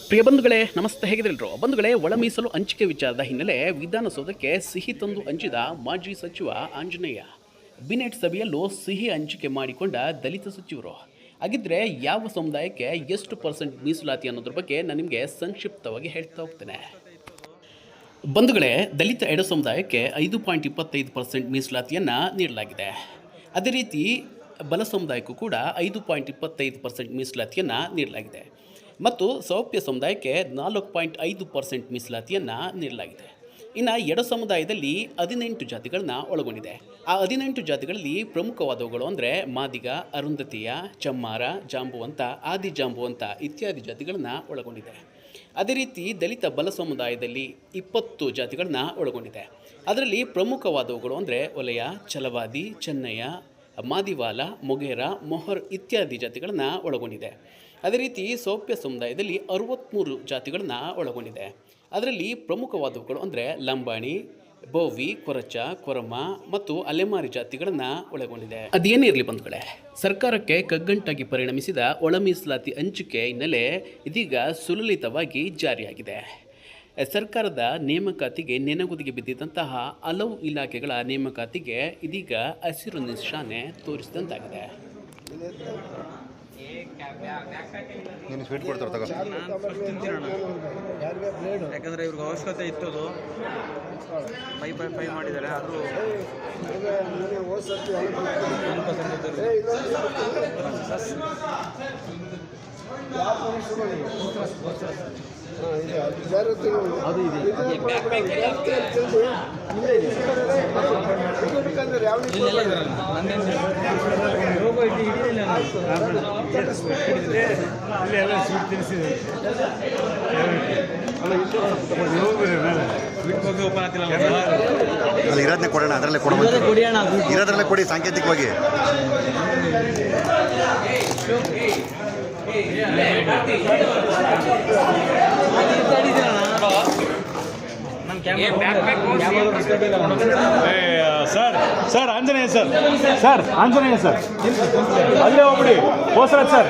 ಪ್ರಿಯ ಬಂಧುಗಳೇ ನಮಸ್ತೆ, ಹೇಗಿದ್ರಲ್ರು ಬಂಧುಗಳೇ? ಒಳ ಮೀಸಲು ಹಂಚಿಕೆ ವಿಚಾರದ ಹಿನ್ನೆಲೆ ವಿಧಾನಸೌಧಕ್ಕೆ ಸಿಹಿ ತಂದು ಹಂಚಿದ ಮಾಜಿ ಸಚಿವ ಆಂಜನೇಯ. ಬಿನೆಟ್ ಸಭೆಯಲ್ಲೂ ಸಿಹಿ ಹಂಚಿಕೆ ಮಾಡಿಕೊಂಡ ದಲಿತ ಸಚಿವರು. ಹಾಗಿದ್ರೆ ಯಾವ ಸಮುದಾಯಕ್ಕೆ ಎಷ್ಟು % ಮೀಸಲಾತಿ ಅನ್ನೋದ್ರ ಬಗ್ಗೆ ನಾನು ನಿಮಗೆ ಸಂಕ್ಷಿಪ್ತವಾಗಿ ಹೇಳ್ತಾ ಹೋಗ್ತೇನೆ. ಬಂಧುಗಳೇ, ದಲಿತ ಎಡ ಸಮುದಾಯಕ್ಕೆ 5.25% ಮೀಸಲಾತಿಯನ್ನು ನೀಡಲಾಗಿದೆ. ಅದೇ ರೀತಿ ಬಲ ಸಮುದಾಯಕ್ಕೂ ಕೂಡ 5.25% ಮೀಸಲಾತಿಯನ್ನು ನೀಡಲಾಗಿದೆ ಮತ್ತು ಸೌಪ್ಯ ಸಮುದಾಯಕ್ಕೆ 4.5% ಮೀಸಲಾತಿಯನ್ನು ನೀಡಲಾಗಿದೆ. ಇನ್ನು ಎಡ ಸಮುದಾಯದಲ್ಲಿ 18 ಜಾತಿಗಳನ್ನ ಒಳಗೊಂಡಿದೆ. ಆ 18 ಜಾತಿಗಳಲ್ಲಿ ಪ್ರಮುಖವಾದವುಗಳು ಅಂದರೆ ಮಾದಿಗ, ಅರುಂಧತಿಯ, ಚಮ್ಮಾರ, ಜಾಂಬುವಂತ, ಆದಿ ಜಾಂಬುವಂತ ಇತ್ಯಾದಿ ಜಾತಿಗಳನ್ನ ಒಳಗೊಂಡಿದೆ. ಅದೇ ರೀತಿ ದಲಿತ ಬಲ ಸಮುದಾಯದಲ್ಲಿ 20 ಜಾತಿಗಳನ್ನ ಒಳಗೊಂಡಿದೆ. ಅದರಲ್ಲಿ ಪ್ರಮುಖವಾದವುಗಳು ಅಂದರೆ ಒಲೆಯ, ಛಲವಾದಿ, ಚೆನ್ನಯ್ಯ, ಮಾದಿವಾಲ, ಮೊಗೇರ, ಮೊಹರ್ ಇತ್ಯಾದಿ ಜಾತಿಗಳನ್ನು ಒಳಗೊಂಡಿದೆ. ಅದೇ ರೀತಿ ಸೌಪ್ಯ ಸಮುದಾಯದಲ್ಲಿ 63 ಜಾತಿಗಳನ್ನು ಒಳಗೊಂಡಿದೆ. ಅದರಲ್ಲಿ ಪ್ರಮುಖವಾದವುಗಳು ಅಂದರೆ ಲಂಬಾಣಿ, ಬೋವಿ, ಕೊರಚ, ಕೊರಮ ಮತ್ತು ಅಲೆಮಾರಿ ಜಾತಿಗಳನ್ನು ಒಳಗೊಂಡಿದೆ. ಅದೇನೇ ಇರಲಿ ಬಂಧುಗಳೇ, ಸರ್ಕಾರಕ್ಕೆ ಕಗ್ಗಂಟಾಗಿ ಪರಿಣಮಿಸಿದ ಒಳ ಮೀಸಲಾತಿ ಹಂಚಿಕೆ ಹಿನ್ನೆಲೆ ಇದೀಗ ಸುಲಲಿತವಾಗಿ ಜಾರಿಯಾಗಿದೆ. ಸರ್ಕಾರದ ನೇಮಕಾತಿಗೆ ನೆನಗುದಿಗೆ ಬಿದ್ದಿದ್ದಂತಹ ಹಲವು ಇಲಾಖೆಗಳ ನೇಮಕಾತಿಗೆ ಇದೀಗ ಹಸಿರು ನಿಶಾನೆ ತೋರಿಸಿದಂತಾಗಿದೆ. ಯಾಕಂದರೆ ಇವ್ರಿಗೆ ಅವಶ್ಯಕತೆ ಇತ್ತು, 5.5 ಮಾಡಿದ್ದಾರೆ. ಆದರೂ ಅದು ಇದೆ. ಅಲ್ಲಿ ಇರೋದನ್ನೇ ಕೊಡೋಣ, ಅದರಲ್ಲೇ ಇರೋದ್ರಲ್ಲೇ ಕೊಡಿ ಸಾಂಕೇತಿಕವಾಗಿ. Sir Anjaneya sir Anjaneya sir ಅಲ್ಲೇ ಹೋಗ್ಬಿಡಿ. ಹೋಸರಾಜ್ ಸರ್